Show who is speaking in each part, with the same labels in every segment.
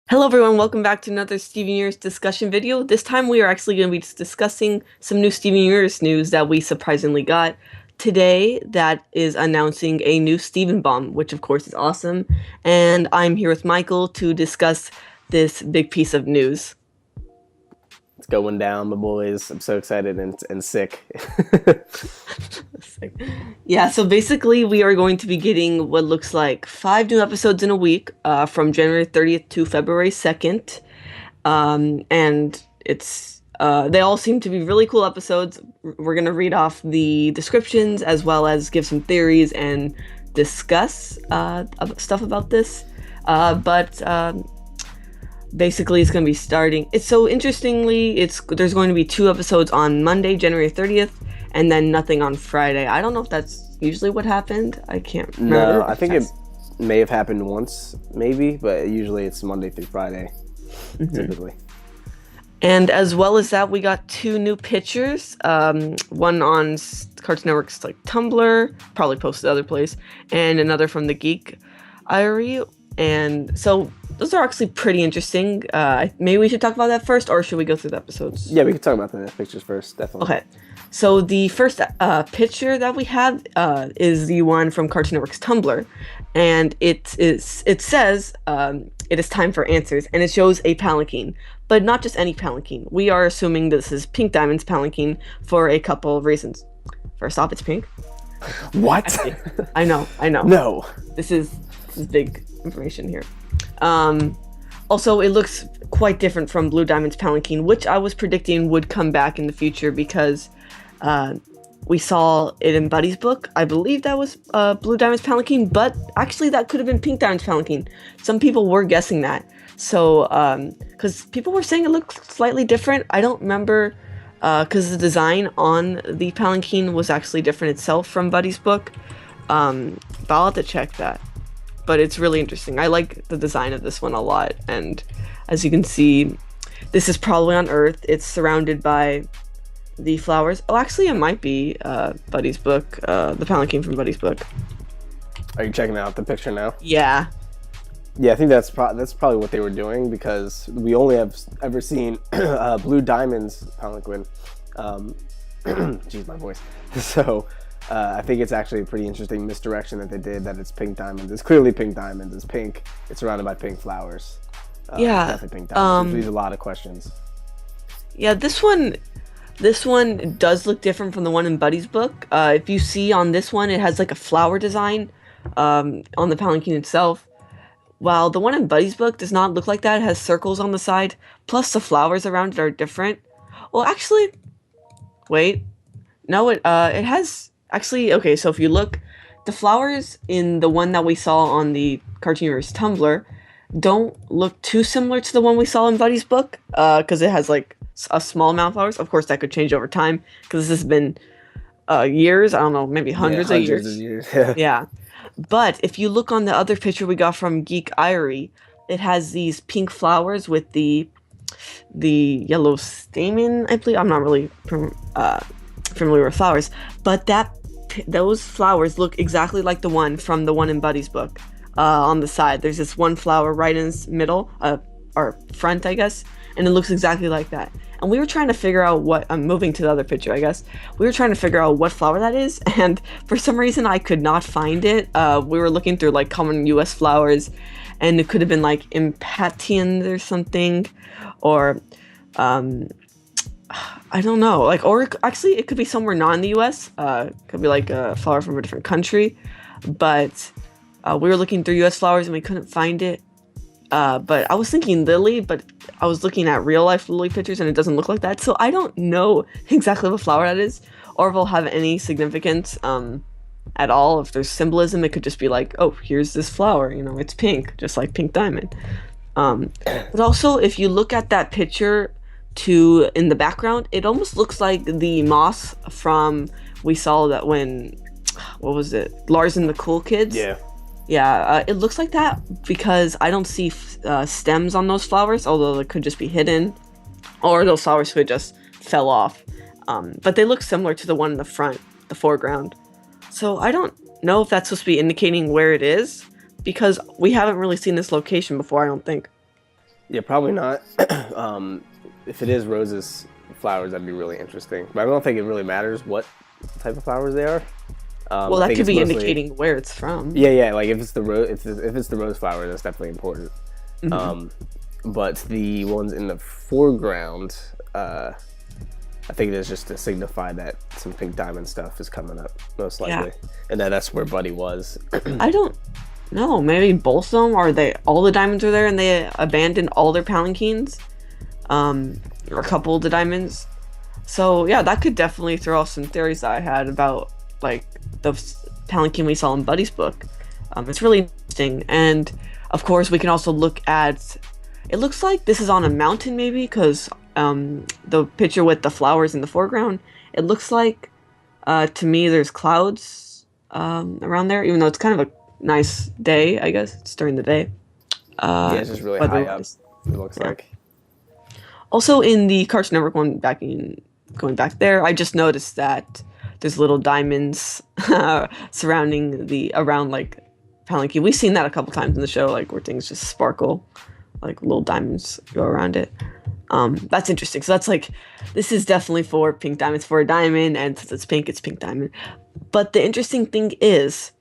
Speaker 1: Hello everyone, welcome back to another Steven Universe discussion video. This time we are actually going to be discussing some new Steven Universe news that we surprisingly got today that is announcing a new Steven bomb, which of course is awesome. And I'm here with Michael to discuss this big piece of news.
Speaker 2: It's going down, my boys. I'm so excited and sick.
Speaker 1: Yeah, so basically we are going to be getting what looks like 5 new episodes in a week from January 30th to February 2nd. And they all seem to be really cool episodes. We're gonna read off the descriptions as well as give some theories and discuss stuff about this. But basically, it's gonna be starting. It's so interestingly, there's going to be 2 episodes on Monday, January 30th, and then nothing on Friday. I don't know if that's usually what happened. I can't remember.
Speaker 2: No, I think it may have happened once, maybe, but usually it's Monday through Friday, typically.
Speaker 1: And as well as that, we got 2 new pictures. One on Cartoon Network's Tumblr, probably posted other place, and another from the Geek Diary. And so those are actually pretty interesting. Maybe we should talk about that first, or should we go through the episodes?
Speaker 2: Yeah, we can talk about the pictures first, definitely.
Speaker 1: Okay. So the first picture that we have is the one from Cartoon Network's Tumblr, and it says it is time for answers, and it shows a palanquin, but not just any palanquin. We are assuming this is Pink Diamond's palanquin for a couple of reasons. First off, it's pink.
Speaker 2: What?
Speaker 1: I know.
Speaker 2: No.
Speaker 1: This is big information here. Also, it looks quite different from Blue Diamond's palanquin, which I was predicting would come back in the future because we saw it in Buddy's book. I believe that was Blue Diamond's palanquin, but actually that could have been Pink Diamond's palanquin. Some people were guessing that. So, because people were saying it looked slightly different. I don't remember, because the design on the palanquin was actually different itself from Buddy's book. But I'll have to check that. But it's really interesting. I like the design of this one a lot. And as you can see, this is probably on Earth. It's surrounded by the flowers. Oh, actually, it might be Buddy's book, the palanquin from Buddy's book.
Speaker 2: Are you checking out the picture now?
Speaker 1: Yeah.
Speaker 2: Yeah, I think that's probably what they were doing because we only have ever seen Blue Diamond's palanquin. Jeez, my voice. So I think it's actually a pretty interesting misdirection that they did, that it's Pink Diamonds. It's clearly Pink Diamonds. It's pink. It's surrounded by pink flowers.
Speaker 1: Yeah.
Speaker 2: It's definitely Pink Diamonds. There's a lot of questions.
Speaker 1: Yeah, this one does look different from the one in Buddy's book. If you see on this one, it has like a flower design on the palanquin itself. While the one in Buddy's book does not look like that. It has circles on the side. Plus the flowers around it are different. Well, actually, wait. No, it has... Actually, okay, so if you look, the flowers in the one that we saw on the Cartoon Universe Tumblr don't look too similar to the one we saw in Buddy's book, because it has like a small amount of flowers. Of course, that could change over time, because this has been years, I don't know, maybe hundreds of years. Yeah. But if you look on the other picture we got from Geek Diary, it has these pink flowers with the yellow stamen, I believe. I'm not really familiar with flowers, but those flowers look exactly like the one in Buddy's book. On the side, there's this one flower right in the middle, or front, I guess, and it looks exactly like that. And we were trying to figure out I'm moving to the other picture, I guess. We were trying to figure out what flower that is, and for some reason I could not find it. We were looking through like common US flowers, and it could have been like impatiens or something, or I don't know, like, or actually it could be somewhere not in the US. Could be like a flower from a different country, but we were looking through US flowers and we couldn't find it. But I was thinking lily, but I was looking at real life lily pictures and it doesn't look like that. So I don't know exactly what flower that is, or if it'll have any significance at all. If there's symbolism, it could just be like, oh, here's this flower, it's pink, just like Pink Diamond. But also, if you look at that picture in the background, it almost looks like the moss from we saw that when, what was it, Lars and the Cool Kids? Yeah, it looks like that because I don't see stems on those flowers, although they could just be hidden, or those flowers could just fell off. But they look similar to the one in the front, the foreground. So I don't know if that's supposed to be indicating where it is, because we haven't really seen this location before, I don't think.
Speaker 2: Yeah, probably not. um, if it is roses flowers, that'd be really interesting. But I don't think it really matters what type of flowers they are.
Speaker 1: Well,
Speaker 2: I
Speaker 1: that
Speaker 2: think
Speaker 1: could
Speaker 2: it's
Speaker 1: be
Speaker 2: mostly
Speaker 1: indicating where it's from.
Speaker 2: yeah. Like if it's the if it's the rose flower, that's definitely important.
Speaker 1: Hmm.
Speaker 2: Um, but the ones in the foreground, I think it's just to signify that some pink diamond stuff is coming up, most
Speaker 1: Yeah,
Speaker 2: likely, and that's where Buddy was.
Speaker 1: I don't know. Maybe both of them, or they all the diamonds are there and they abandoned all their palanquins, or a couple of the diamonds. So yeah, that could definitely throw off some theories that I had about like the palanquin we saw in Buddy's book. It's really interesting, and of course we can also look at. It looks like this is on a mountain, maybe, because the picture with the flowers in the foreground. It looks like to me there's clouds around there, even though it's kind of a nice day. I guess it's during the day.
Speaker 2: Yeah,
Speaker 1: Uh,
Speaker 2: it's just really high up.
Speaker 1: weather-wise.
Speaker 2: It looks
Speaker 1: Yeah.
Speaker 2: like.
Speaker 1: Also, in the Cartoon Network one, going back there, I just noticed that there's little diamonds surrounding the around like Palanquin. We've seen that a couple times in the show, like where things just sparkle, like little diamonds go around it. That's interesting. So that's like, this is definitely for pink diamonds for a diamond, and since it's pink diamond. But the interesting thing is,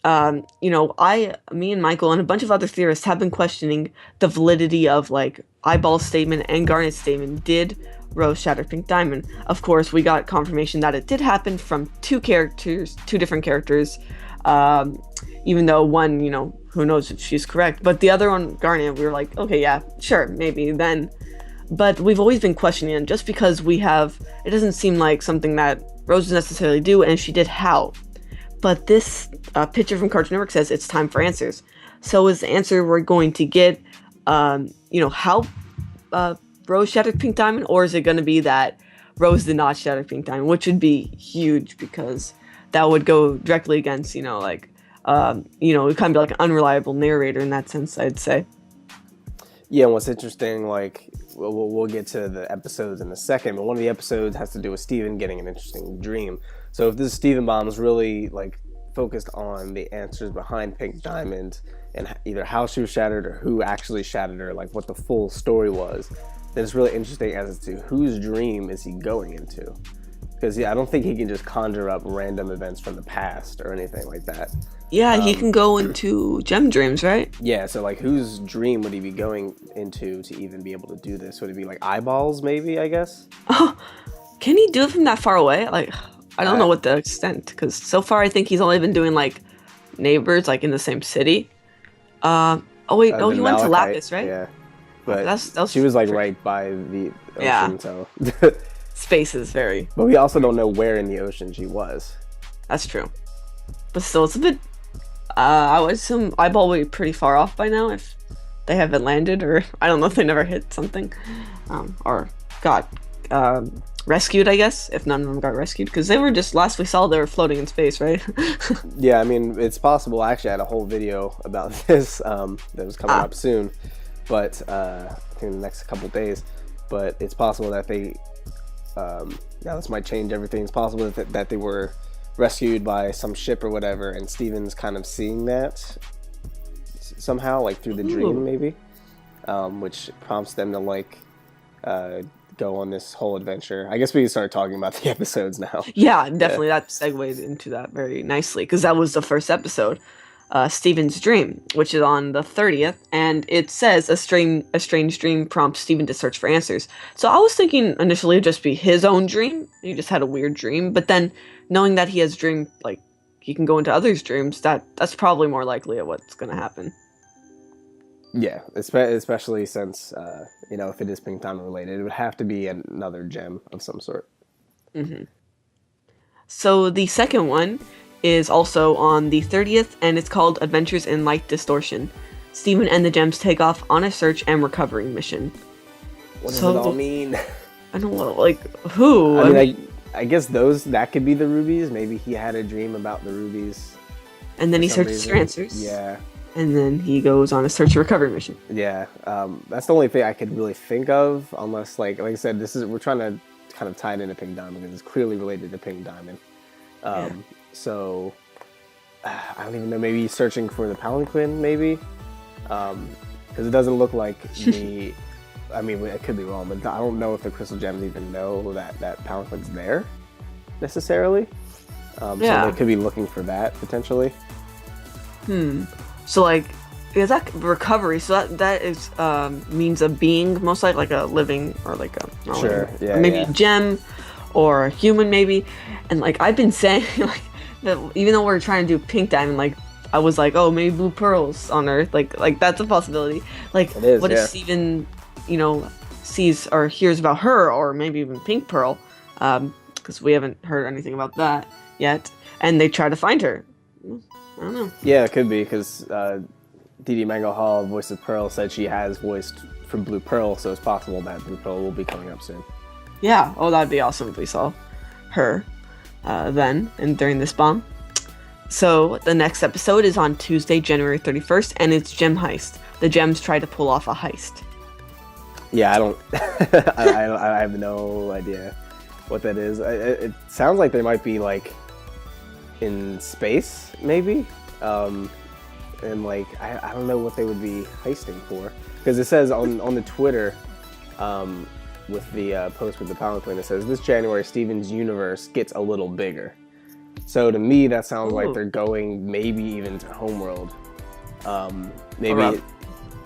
Speaker 1: me and Michael and a bunch of other theorists have been questioning the validity of like Eyeball's statement and Garnet's statement. Did Rose shatter Pink Diamond? Of course, we got confirmation that it did happen from two different characters. Um, Even though one, who knows if she's correct, but the other one, Garnet, we were like, okay, yeah, sure, maybe then. But we've always been questioning it just because it doesn't seem like something that Rose would necessarily do, and if she did, how? But this picture from Cartoon Network says it's time for answers. So is the answer we're going to get, how Rose shattered Pink Diamond, or is it going to be that Rose did not shatter Pink Diamond, which would be huge because that would go directly against, it kind of be like an unreliable narrator in that sense, I'd say.
Speaker 2: Yeah, and what's interesting, like we'll get to the episodes in a second, but one of the episodes has to do with Steven getting an interesting dream. So if this Steven Bomb's really like focused on the answers behind Pink Diamond and either how she was shattered or who actually shattered her, like what the full story was, then it's really interesting as to whose dream is he going into. Because I don't think he can just conjure up random events from the past or anything like that.
Speaker 1: Yeah, he can go into gem dreams, right?
Speaker 2: Yeah, so like whose dream would he be going into to even be able to do this? Would it be like Eyeballs, maybe, I guess?
Speaker 1: Oh, can he do it from that far away? Like, I don't
Speaker 2: Uh,
Speaker 1: know what the extent, because so far I think he's only been doing like neighbors, like in the same city. Oh wait, no,
Speaker 2: the
Speaker 1: he went to
Speaker 2: Malachite,
Speaker 1: Lapis, right?
Speaker 2: yeah. But
Speaker 1: That's
Speaker 2: she was like right by the
Speaker 1: Yeah.
Speaker 2: ocean, so.
Speaker 1: Space is very.
Speaker 2: But we also don't know where in the ocean she was.
Speaker 1: That's true. But still, it's a bit. I would assume Eyeball would be pretty far off by now if they haven't landed, or I don't know if they never hit something, or got rescued. I guess if none of them got rescued, because they were just last we saw they were floating in space, right?
Speaker 2: Yeah, I mean, it's possible. I actually had a whole video about this that was coming up soon, but I think in the next couple days. But it's possible that they, now this might change everything. It's possible that they were rescued by some ship or whatever, and Steven's kind of seeing that somehow, like through the dream, maybe, which prompts them to like go on this whole adventure. I guess we can start talking about the episodes now.
Speaker 1: Yeah, definitely. That segued into that very nicely because that was the first episode, Steven's Dream, which is on the 30th, and it says a strange dream prompts Steven to search for answers. So I was thinking initially it'd just be his own dream. He just had a weird dream, but then knowing that he has dream, like he can go into others' dreams, that's probably more likely of what's gonna happen.
Speaker 2: Yeah, especially since if it is Pink Diamond related, it would have to be another gem of some sort.
Speaker 1: So the second one is also on the 30th, and it's called Adventures in Light Distortion. Steven and the gems take off on a search and recovery mission.
Speaker 2: What does it all mean?
Speaker 1: I don't know, like, who?
Speaker 2: I mean, I guess that could be the rubies. Maybe he had a dream about the rubies.
Speaker 1: And then he
Speaker 2: some
Speaker 1: searches for
Speaker 2: reason.
Speaker 1: answers.
Speaker 2: Yeah.
Speaker 1: And then he goes on a search and recovery mission.
Speaker 2: Yeah. That's the only thing I could really think of, unless, like I said, we're trying to kind of tie it into Pink Diamond because it's clearly related to Pink Diamond. So, I don't even know, maybe he's searching for the palanquin, maybe? because it doesn't look like the. I mean, I could be wrong, but I don't know if the crystal gems even know that palanquin's there necessarily. So they could be looking for that potentially.
Speaker 1: So like, is that recovery? So that is means a being, most likely like a living or like a maybe a gem or a human maybe. And like I've been saying like that even though we're trying to do pink diamond, like I was like, oh, maybe blue pearls on Earth, like that's a possibility. Like
Speaker 2: it is,
Speaker 1: what if Steven, sees or hears about her, or maybe even pink pearl, because we haven't heard anything about that yet, and they try to find her. I don't know.
Speaker 2: Yeah, it could be because Dee Mango Hall, voice of Pearl, said she has voiced from Blue Pearl, so it's possible that Blue Pearl will be coming up soon.
Speaker 1: Yeah. Oh, that'd be awesome if we saw her then and during this bomb. So the next episode is on Tuesday, January 31st, and it's Gem Heist. The gems try to pull off a heist.
Speaker 2: Yeah, I don't. I have no idea what that is. It sounds like they might be like in space, maybe. And like I don't know what they would be heisting for, because it says on the Twitter, with the post with the palanquin, it says this January Steven's universe gets a little bigger. So to me, that sounds like they're going maybe even to Homeworld. Maybe.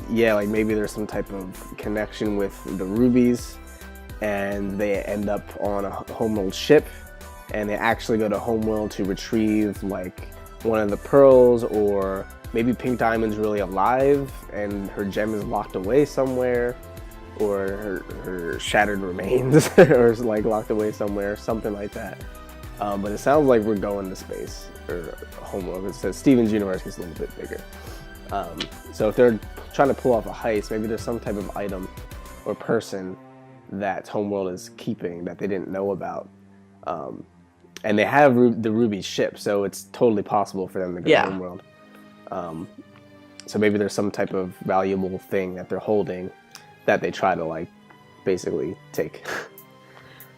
Speaker 2: Yeah, like maybe there's some type of connection with the rubies, and they end up on a Homeworld ship, and they actually go to Homeworld to retrieve like one of the pearls, or maybe Pink Diamond's really alive and her gem is locked away somewhere, or her shattered remains or like locked away somewhere, something like that. But it sounds like we're going to space or Homeworld. It says Steven's universe gets a little bit bigger. So if they're trying to pull off a heist, maybe there's some type of item or person that Homeworld is keeping that they didn't know about. And they have the Ruby ship, so it's totally possible for them to go to Homeworld. So maybe there's some type of valuable thing that they're holding that they try to like basically take.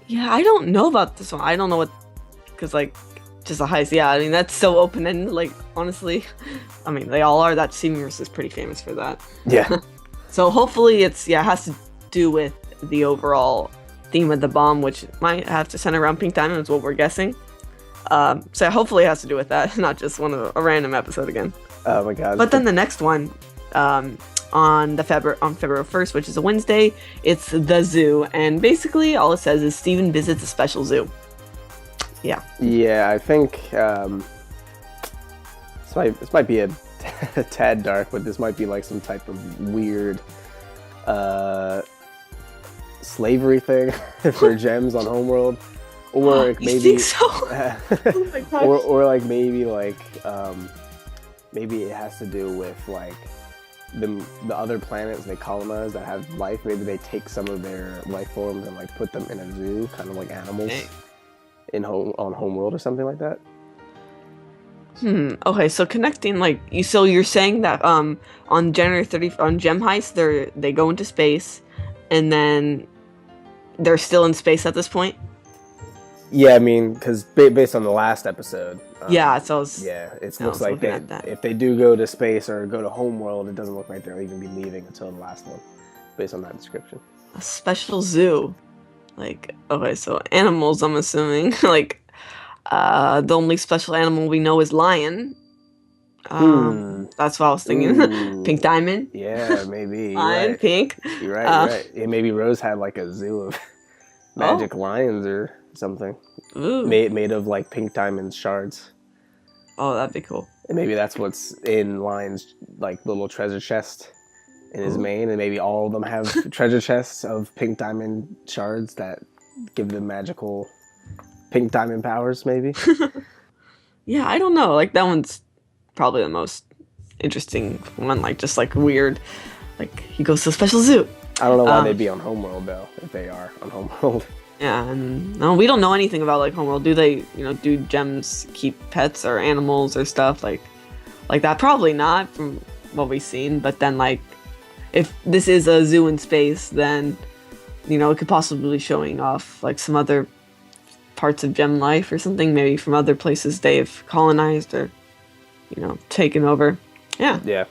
Speaker 1: Yeah, I don't know about this one. I don't know what, because like just a heist. Yeah, I mean that's so open ended. Like honestly, I mean they all are. That Seamers is pretty famous for that.
Speaker 2: Yeah.
Speaker 1: So hopefully it has to do with the overall theme of the bomb, which might have to center around Pink Diamond, is what we're guessing. So hopefully it has to do with that, not just a random episode again.
Speaker 2: Oh my god.
Speaker 1: But then the next one, on February 1st, which is a Wednesday, it's the zoo, and basically all it says is Steven visits a special zoo. Yeah.
Speaker 2: Yeah, I think this might be a tad dark, but this might be like some type of weird slavery thing for gems on Homeworld, or like maybe.
Speaker 1: You think so? Oh my gosh.
Speaker 2: or like maybe maybe it has to do with like the other planets they colonize that have life. Maybe they take some of their life forms and like put them in a zoo, kind of like animals on Homeworld or something like that.
Speaker 1: Okay, so connecting so you're saying that on January 30th on Gem Heist they go into space, and then they're still in space at this point.
Speaker 2: Yeah, I mean, because based on the last episode. It looks like if they do go to space or go to Homeworld, it doesn't look like they'll even be leaving until the last one, based on that description.
Speaker 1: A special zoo. Okay, so animals, I'm assuming. The only special animal we know is lion. That's what I was thinking. Pink Diamond.
Speaker 2: Yeah, maybe.
Speaker 1: Lion,
Speaker 2: right.
Speaker 1: pink.
Speaker 2: You're right. Yeah, maybe Rose had like a zoo of magic lions or something.
Speaker 1: Ooh.
Speaker 2: Made of like Pink Diamond shards.
Speaker 1: Oh, that'd be cool.
Speaker 2: And maybe that's what's in Lion's like little treasure chest in his mane, and maybe all of them have treasure chests of Pink Diamond shards that give them magical Pink Diamond powers, maybe.
Speaker 1: Yeah, I don't know. That one's probably the most interesting one. Just weird. He goes to a special zoo.
Speaker 2: I don't know why they'd be on Homeworld though, if they are on Homeworld.
Speaker 1: Yeah, and no, we don't know anything about Homeworld. Do they, do gems keep pets or animals or stuff like that? Probably not from what we've seen. But then if this is a zoo in space, then it could possibly be showing off some other parts of gem life or something, maybe from other places they've colonized or taken over. Yeah.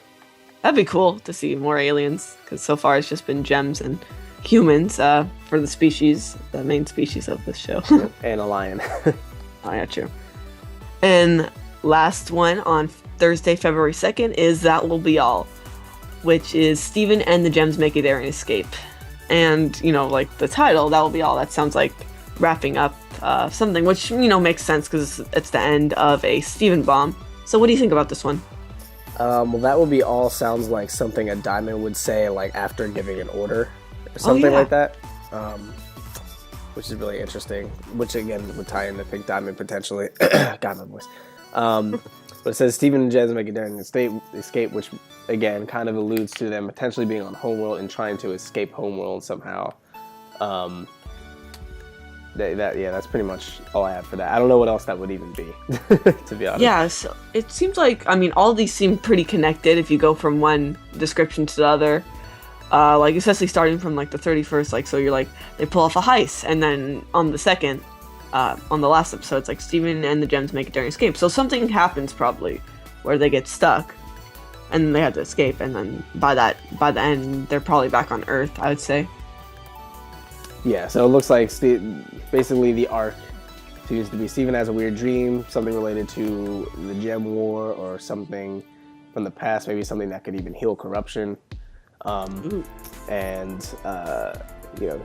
Speaker 1: That'd be cool to see more aliens, because so far it's just been gems and humans for the species, the main species of this show.
Speaker 2: And a lion.
Speaker 1: Oh, yeah, true. And last one on Thursday, February 2nd is That Will Be All, which is Steven and the Gems make a daring escape. And, like the title, That Will Be All, that sounds like wrapping up something, which, makes sense because it's the end of a Steven bomb. So what do you think about this one?
Speaker 2: Well, That Will Be All sounds like something a diamond would say, like after giving an order or something like that, which is really interesting, which again would tie into Pink Diamond potentially. Got my voice. But it says Steven and Jez make a daring escape, which again kind of alludes to them potentially being on Homeworld and trying to escape Homeworld somehow. That's pretty much all I have for that. I don't know what else that would even be, to be honest.
Speaker 1: Yeah, so it seems like, all these seem pretty connected if you go from one description to the other. Like, especially starting from, like, the 31st, like, so you're like, they pull off a heist, and then on the second, on the last episode, it's like, Steven and the Gems make a daring escape. So something happens, probably, where they get stuck, and then they have to escape, and then by the end, they're probably back on Earth, I would say.
Speaker 2: Yeah, so it looks like basically the arc seems to be Steven has a weird dream, something related to the Gem War or something from the past, maybe something that could even heal corruption. And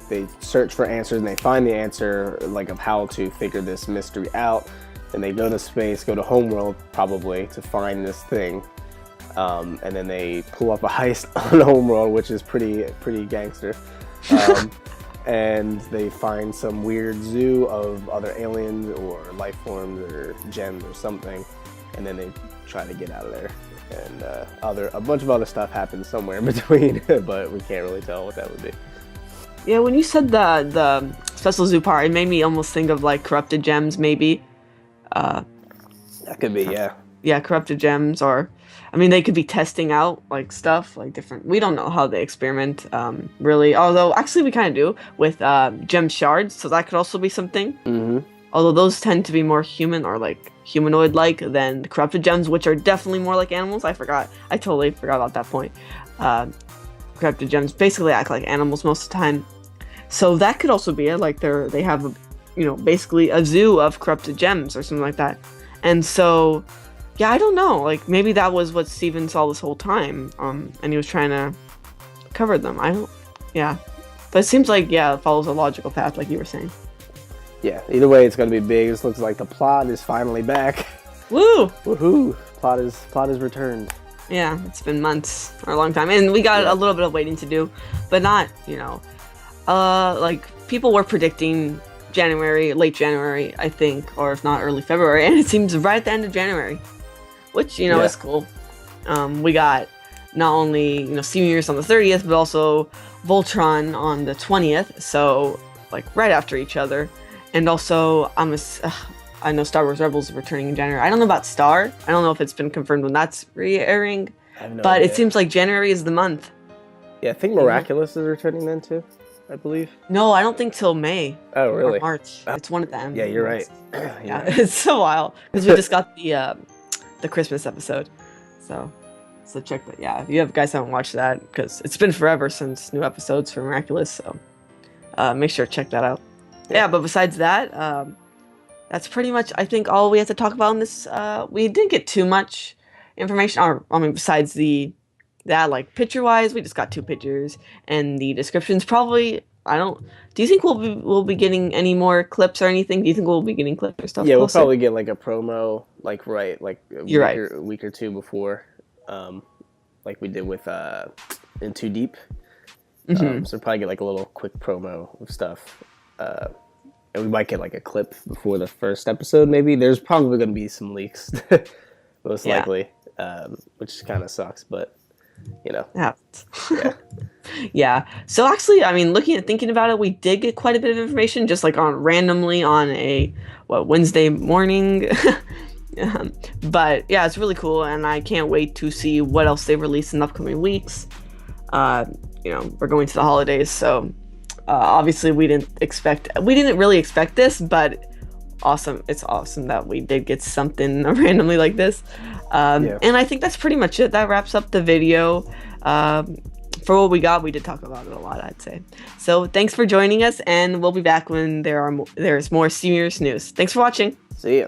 Speaker 2: they search for answers and they find the answer, like, of how to figure this mystery out. And they go to space, go to Homeworld probably to find this thing. And then they pull up a heist on Homeworld, which is pretty gangster. And they find some weird zoo of other aliens or life forms or gems or something, and then they try to get out of there. And a bunch of other stuff happens somewhere in between, but we can't really tell what that would be.
Speaker 1: Yeah, when you said the special zoo part, it made me almost think of, like, corrupted gems, maybe.
Speaker 2: That could be, yeah.
Speaker 1: Yeah, corrupted gems, or they could be testing out, like, stuff, like, different. We don't know how they experiment, really. Although, actually, we kind of do with gem shards, so that could also be something.
Speaker 2: Mm-hmm.
Speaker 1: Although those tend to be more human or, like, humanoid-like than the corrupted gems, which are definitely more like animals. I totally forgot about that point. Corrupted gems basically act like animals most of the time. So that could also be it. Like, they have, basically a zoo of corrupted gems or something like that. And so, yeah, I don't know. Like, maybe that was what Steven saw this whole time, and he was trying to cover them. Yeah. But it seems like, it follows a logical path, like you were saying.
Speaker 2: Yeah, either way, it's going to be big. This looks like the plot is finally back.
Speaker 1: Woo!
Speaker 2: Woohoo! Plot is returned.
Speaker 1: Yeah, it's been months or a long time. And we got a little bit of waiting to do, but not, like, people were predicting late January, I think, or if not early February, and it seems right at the end of January, which, is cool. We got not only, Seniors on the 30th, but also Voltron on the 20th, so, like, right after each other. And also, I know Star Wars Rebels is returning in January. I don't know about Star. I don't know if it's been confirmed when that's re-airing, but it seems like January is the month.
Speaker 2: Yeah, I think Miraculous is returning then, too, I believe.
Speaker 1: No, I don't think till May.
Speaker 2: Oh, really?
Speaker 1: Or March. It's one of them.
Speaker 2: Yeah, you're right.
Speaker 1: Yeah, it's so wild because we just got the Christmas episode, so check that. Yeah, if you guys haven't watched that, because it's been forever since new episodes for Miraculous, so make sure to check that out. Yeah, but besides that, that's pretty much, I think, all we have to talk about in this. We didn't get too much information, or besides that, like, picture-wise, we just got 2 pictures, and the descriptions probably. Do you think we'll be getting any more clips or anything? Do you think we'll be getting clips or stuff?
Speaker 2: Yeah, we'll probably get, like, a promo, like, a week or two before, like we did with In Too Deep.
Speaker 1: Mm-hmm.
Speaker 2: So we'll probably get, like, a little quick promo of stuff. And we might get, like, a clip before the first episode, maybe. There's probably going to be some leaks, most likely, which kind of sucks, but,
Speaker 1: Yeah. Yeah. So actually, thinking about it, we did get quite a bit of information, just like randomly on a Wednesday morning. But yeah, it's really cool, and I can't wait to see what else they release in the upcoming weeks. We're going to the holidays, so obviously we didn't really expect this, but awesome. It's awesome that we did get something randomly like this.
Speaker 2: Yeah.
Speaker 1: And I think that's pretty much it. That wraps up the video. For what we got, we did talk about it a lot, I'd say. So thanks for joining us, and we'll be back when there's more serious news. Thanks for watching.
Speaker 2: See ya.